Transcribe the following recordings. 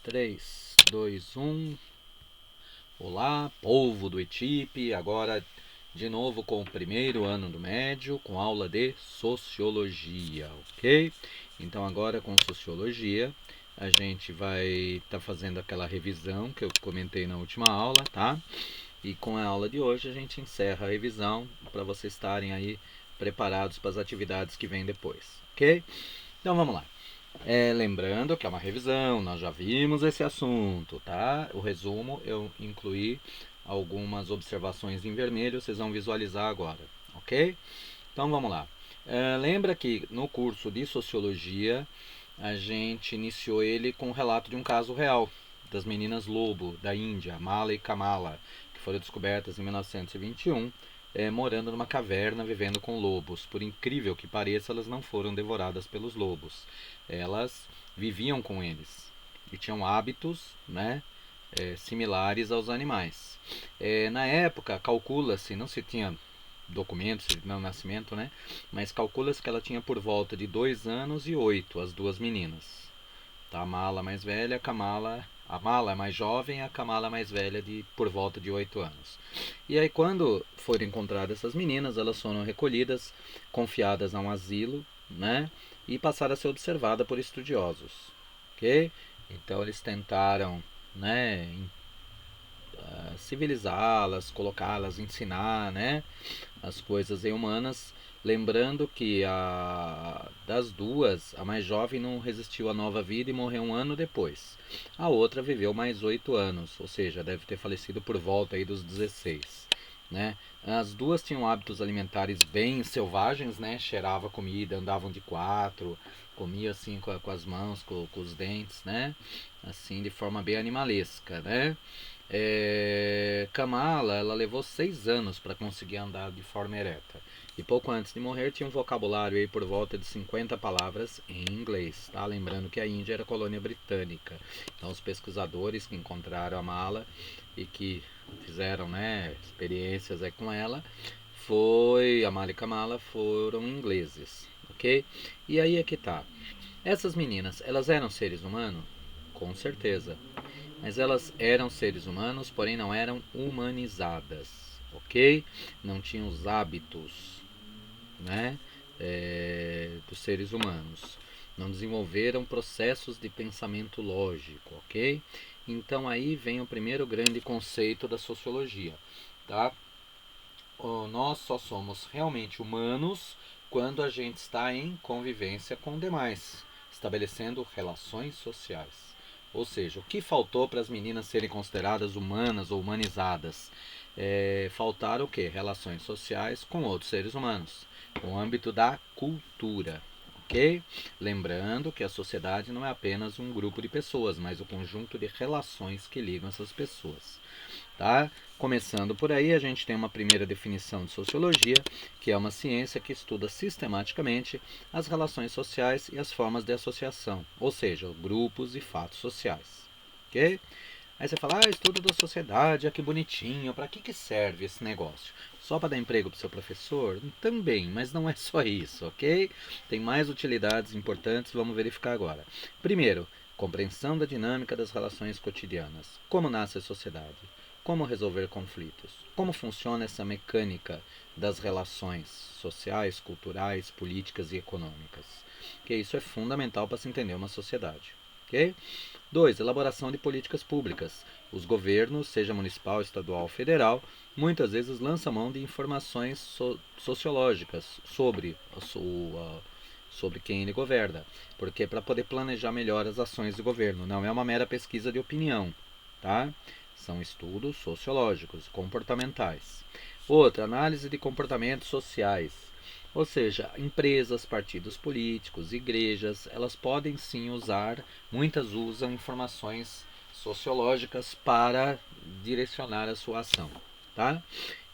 3, 2, 1. Olá, povo do Etipe. Agora de novo com o primeiro ano do médio, com aula de Sociologia, ok? Então agora com Sociologia a gente vai estar fazendo aquela revisão que eu comentei na última aula, tá? E com a aula de hoje a gente encerra a revisão para vocês estarem aí preparados para as atividades que vêm depois, ok? Então vamos lá. Lembrando que é uma revisão, nós já vimos esse assunto, tá? O resumo eu incluí algumas observações em vermelho, vocês vão visualizar agora, ok? Então vamos lá. Lembra que no curso de Sociologia a gente iniciou ele com o relato de um caso real das meninas lobo da Índia, Mala e Kamala, que foram descobertas em 1921, morando numa caverna, vivendo com lobos. Por incrível que pareça, elas não foram devoradas pelos lobos. Elas viviam com eles e tinham hábitos, né, similares aos animais. Na época, calcula-se, não se tinha documentos de nascimento, né? Mas calcula-se que ela tinha por volta de 2 anos e 8, as duas meninas. Tá? A Mala mais velha, a Mala mais jovem, a Kamala mais velha, de por volta de 8 anos. E aí, quando foram encontradas essas meninas, elas foram recolhidas, confiadas a um asilo, né? E passaram a ser observadas por estudiosos, ok? Então eles tentaram, né, civilizá-las, colocá-las, ensinar, né, as coisas humanas, lembrando que das duas, a mais jovem não resistiu à nova vida e morreu um ano depois. A outra viveu mais 8 anos, ou seja, deve ter falecido por volta aí dos 16. Né? As duas tinham hábitos alimentares bem selvagens, né? Cheirava comida, andavam de quatro, comia assim com as mãos, com os dentes, né? Assim, de forma bem animalesca, né? Kamala, ela levou 6 anos para conseguir andar de forma ereta. E pouco antes de morrer tinha um vocabulário aí por volta de 50 palavras em inglês, tá? Lembrando que a Índia era colônia britânica. Então os pesquisadores que encontraram a Mala e que fizeram, né, experiências aí com ela, a Mala e Kamala foram ingleses, ok? E aí é que tá. Essas meninas, elas eram seres humanos? Com certeza. Mas elas eram seres humanos, porém não eram humanizadas, ok? Não tinham os hábitos, né, dos seres humanos. Não desenvolveram processos de pensamento lógico, ok? Então aí vem o primeiro grande conceito da sociologia, tá? Nós só somos realmente humanos quando a gente está em convivência com demais, estabelecendo relações sociais. Ou seja, o que faltou para as meninas serem consideradas humanas ou humanizadas? Faltaram o quê? Relações sociais com outros seres humanos, no âmbito da cultura. Ok? Lembrando que a sociedade não é apenas um grupo de pessoas, mas o conjunto de relações que ligam essas pessoas. Tá? Começando por aí, a gente tem uma primeira definição de sociologia, que é uma ciência que estuda sistematicamente as relações sociais e as formas de associação, ou seja, grupos e fatos sociais. Ok? Aí você fala, estudo da sociedade, que bonitinho, para que serve esse negócio? Só para dar emprego para o seu professor? Também, mas não é só isso, ok? Tem mais utilidades importantes, vamos verificar agora. Primeiro, compreensão da dinâmica das relações cotidianas. Como nasce a sociedade? Como resolver conflitos? Como funciona essa mecânica das relações sociais, culturais, políticas e econômicas? Que isso é fundamental para se entender uma sociedade. Ok? 2. Elaboração de políticas públicas. Os governos, seja municipal, estadual ou federal, muitas vezes lançam mão de informações sociológicas sobre quem ele governa, porque para poder planejar melhor as ações do governo, não é uma mera pesquisa de opinião, tá? São estudos sociológicos, comportamentais. Outra, análise de comportamentos sociais. Ou seja, empresas, partidos políticos, igrejas, elas podem sim usar, muitas usam informações sociológicas para direcionar a sua ação, tá?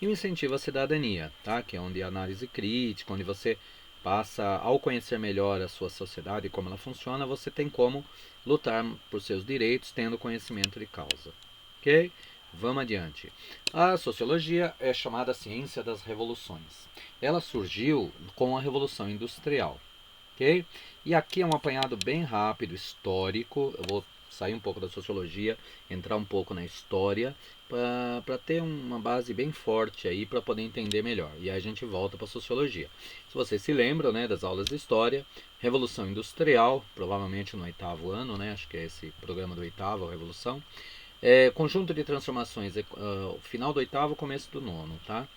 E o incentivo à cidadania, tá? Que é onde a análise crítica, onde você passa, ao conhecer melhor a sua sociedade e como ela funciona, você tem como lutar por seus direitos tendo conhecimento de causa. Ok? Vamos adiante. A sociologia é chamada ciência das revoluções. Ela surgiu com a Revolução Industrial. Ok? E aqui é um apanhado bem rápido, histórico. Eu vou sair um pouco da sociologia, entrar um pouco na história, para ter uma base bem forte aí para poder entender melhor. E aí a gente volta para a sociologia. Se vocês se lembram, né, das aulas de história, Revolução Industrial, provavelmente no 8º ano, né, acho que é esse programa do 8º, Revolução. Conjunto de transformações, final do 8º, começo do 9º, tá?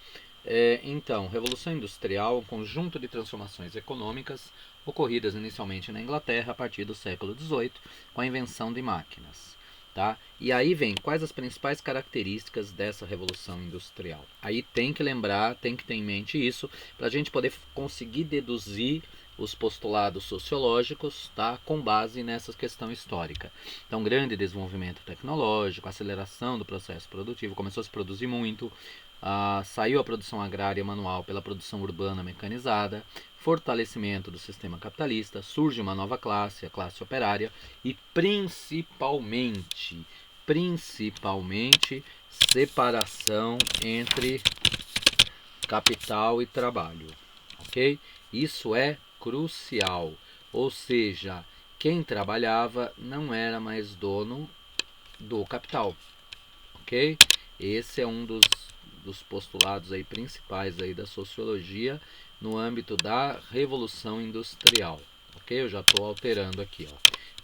Então, Revolução Industrial, um conjunto de transformações econômicas ocorridas inicialmente na Inglaterra a partir do século XVIII, com a invenção de máquinas. Tá? E aí vem quais as principais características dessa Revolução Industrial. Aí tem que lembrar, tem que ter em mente isso, para a gente poder conseguir deduzir os postulados sociológicos, tá, com base nessa questão histórica. Então, grande desenvolvimento tecnológico, aceleração do processo produtivo, começou a se produzir muito, saiu a produção agrária manual pela produção urbana mecanizada, fortalecimento do sistema capitalista, surge uma nova classe, a classe operária, e principalmente, separação entre capital e trabalho, ok? Isso é crucial, ou seja, quem trabalhava não era mais dono do capital, ok? Esse é um dos postulados aí principais aí da sociologia no âmbito da Revolução Industrial, ok? Eu já estou alterando aqui, ó.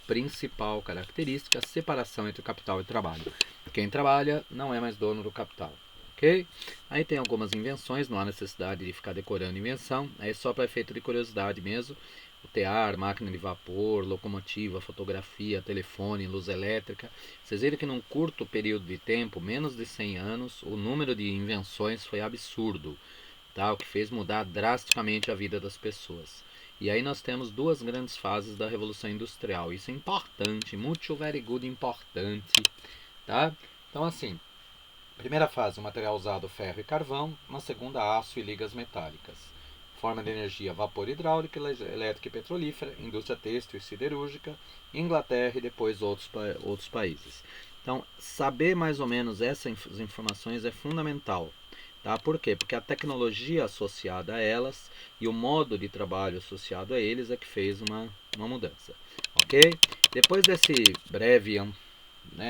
Principal característica, separação entre capital e trabalho. Quem trabalha não é mais dono do capital, ok? Aí tem algumas invenções, não há necessidade de ficar decorando invenção, é só para efeito de curiosidade mesmo. O tear, máquina de vapor, locomotiva, fotografia, telefone, luz elétrica. Vocês viram que num curto período de tempo, menos de 100 anos, o número de invenções foi absurdo, tá? O que fez mudar drasticamente a vida das pessoas. E aí nós temos duas grandes fases da Revolução Industrial. Isso é importante, muito very good, importante, tá? Então assim, primeira fase, o material usado ferro e carvão. Na segunda, aço e ligas metálicas. Forma de energia, vapor hidráulica, elétrica e petrolífera, indústria têxtil e siderúrgica, Inglaterra e depois outros países. Então, saber mais ou menos essas informações é fundamental. Tá? Por quê? Porque a tecnologia associada a elas e o modo de trabalho associado a eles é que fez uma mudança. Ok? Depois desse breve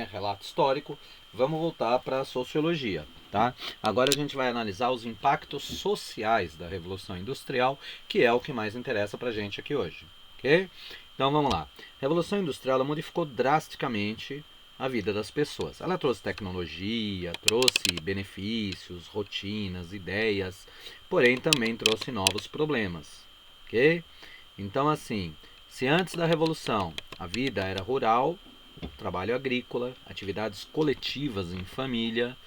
relato histórico, vamos voltar para a sociologia. Tá? Agora a gente vai analisar os impactos sociais da Revolução Industrial, que é o que mais interessa para a gente aqui hoje. Okay? Então vamos lá. A Revolução Industrial ela modificou drasticamente a vida das pessoas. Ela trouxe tecnologia, trouxe benefícios, rotinas, ideias, porém também trouxe novos problemas. Okay? Então assim, se antes da Revolução a vida era rural, trabalho agrícola, atividades coletivas em família,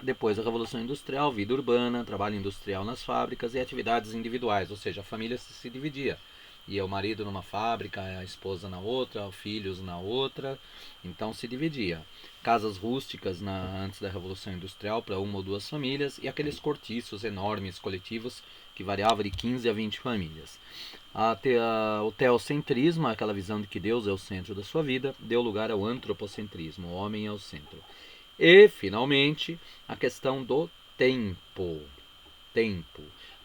depois da Revolução Industrial, vida urbana, trabalho industrial nas fábricas e atividades individuais, ou seja, a família se dividia. Ia o marido numa fábrica, a esposa na outra, filhos na outra, então se dividia. Casas rústicas antes da Revolução Industrial para uma ou duas famílias e aqueles cortiços enormes coletivos que variavam de 15 a 20 famílias. O teocentrismo, aquela visão de que Deus é o centro da sua vida, deu lugar ao antropocentrismo, o homem é o centro. E, finalmente, a questão do tempo.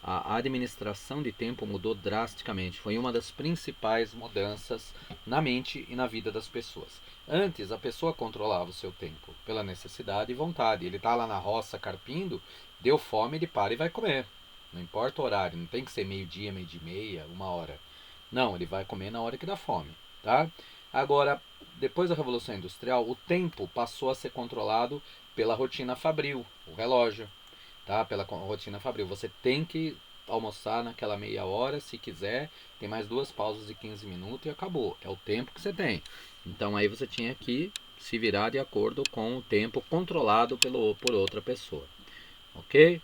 A administração de tempo mudou drasticamente. Foi uma das principais mudanças na mente e na vida das pessoas. Antes, a pessoa controlava o seu tempo pela necessidade e vontade. Ele está lá na roça carpindo, deu fome, ele para e vai comer. Não importa o horário, não tem que ser meio-dia, meio-dia e meia, 1 hora. Não, ele vai comer na hora que dá fome. Tá? Agora, depois da Revolução Industrial, o tempo passou a ser controlado pela rotina fabril, o relógio, tá? Pela rotina fabril. Você tem que almoçar naquela meia hora, se quiser, tem mais 2 pausas de 15 minutos e acabou. É o tempo que você tem. Então aí você tinha que se virar de acordo com o tempo controlado por outra pessoa. Ok?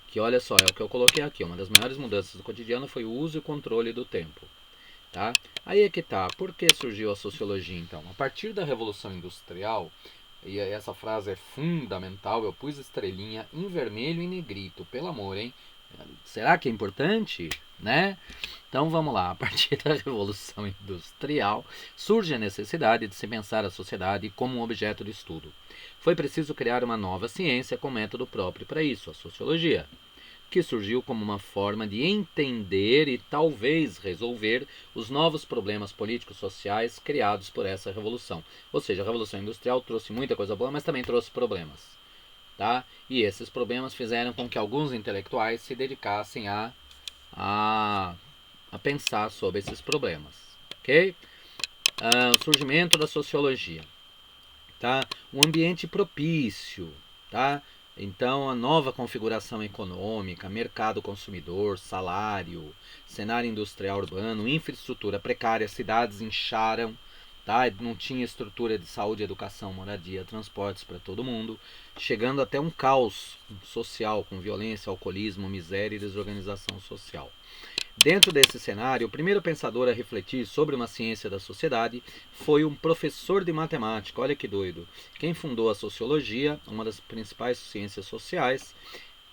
Que olha só, é o que eu coloquei aqui. Uma das maiores mudanças do cotidiano foi o uso e controle do tempo. Tá? Aí é que tá. Por que surgiu a sociologia então? A partir da Revolução Industrial, e essa frase é fundamental, eu pus estrelinha em vermelho e negrito, pelo amor, hein? Será que é importante? Né? Então vamos lá, a partir da Revolução Industrial surge a necessidade de se pensar a sociedade como um objeto de estudo. Foi preciso criar uma nova ciência com método próprio para isso, a sociologia. que surgiu como uma forma de entender e talvez resolver os novos problemas políticos sociais criados por essa revolução. Ou seja, a Revolução Industrial trouxe muita coisa boa, mas também trouxe problemas. Tá? E esses problemas fizeram com que alguns intelectuais se dedicassem a pensar sobre esses problemas. Ok? O surgimento da sociologia. Tá? Um ambiente propício. Tá? Então, a nova configuração econômica, mercado consumidor, salário, cenário industrial urbano, infraestrutura precária, cidades incharam, tá? Não tinha estrutura de saúde, educação, moradia, transportes para todo mundo, chegando até um caos social com violência, alcoolismo, miséria e desorganização social. Dentro desse cenário, o primeiro pensador a refletir sobre uma ciência da sociedade foi um professor de matemática. Olha que doido. Quem fundou a sociologia, uma das principais ciências sociais,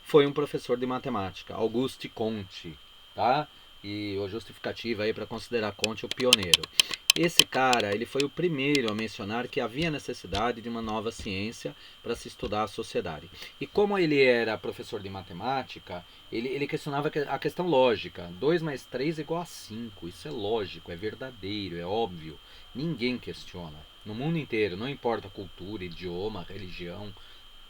foi um professor de matemática, Auguste Comte, tá? E a justificativa aí para considerar Comte o pioneiro. Esse cara, ele foi o primeiro a mencionar que havia necessidade de uma nova ciência para se estudar a sociedade. E como ele era professor de matemática, ele questionava a questão lógica. 2 mais 3 é igual a 5. Isso é lógico, é verdadeiro, é óbvio. Ninguém questiona. No mundo inteiro, não importa a cultura, idioma, religião,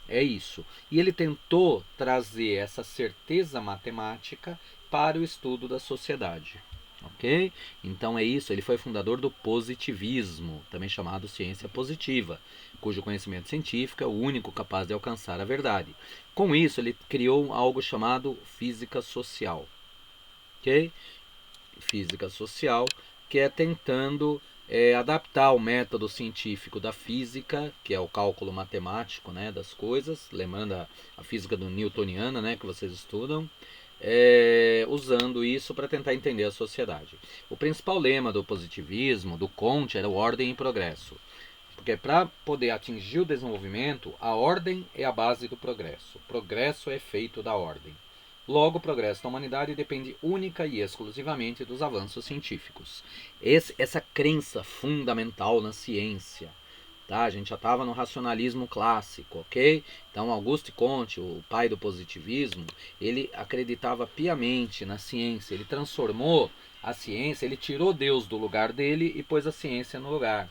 é isso. E ele tentou trazer essa certeza matemática para o estudo da sociedade. Ok? Então é isso, ele foi fundador do positivismo, também chamado ciência positiva, cujo conhecimento científico é o único capaz de alcançar a verdade. Com isso, ele criou algo chamado física social. Ok? Física social, que é tentando adaptar o método científico da física, que é o cálculo matemático, né, das coisas, lembrando a física do newtoniana, né, que vocês estudam, usando isso para tentar entender a sociedade. O principal lema do positivismo, do Comte, era o ordem e progresso. Porque para poder atingir o desenvolvimento, a ordem é a base do progresso. O progresso é efeito da ordem. Logo, o progresso da humanidade depende única e exclusivamente dos avanços científicos. Essa crença fundamental na ciência. Tá? A gente já estava no racionalismo clássico, ok? Então, Auguste Comte, o pai do positivismo, ele acreditava piamente na ciência. Ele transformou a ciência, ele tirou Deus do lugar dele e pôs a ciência no lugar.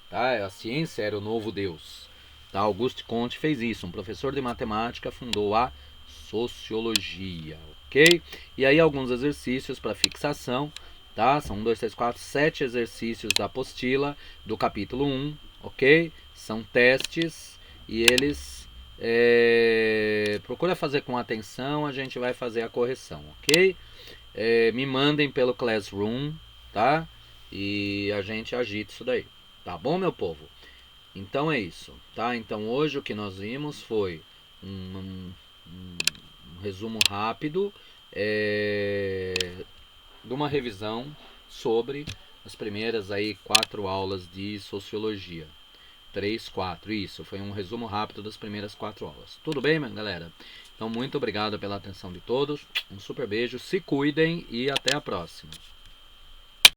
Tá? A ciência era o novo Deus. Tá? Auguste Comte fez isso. Um professor de matemática fundou a sociologia, ok? E aí alguns exercícios para fixação, tá? São 1, 2, 3, 4, 7 exercícios da apostila do capítulo 1, ok? São testes e eles procura fazer com atenção, a gente vai fazer a correção, ok? Me mandem pelo Classroom, tá? E a gente agita isso daí, tá bom, meu povo? Então é isso, tá? Então hoje o que nós vimos foi um resumo rápido de uma revisão sobre as primeiras aí 4 aulas de sociologia. 3, 4, isso, foi um resumo rápido das primeiras 4 aulas. Tudo bem, minha galera? Então muito obrigado pela atenção de todos, um super beijo, se cuidem e até a próxima.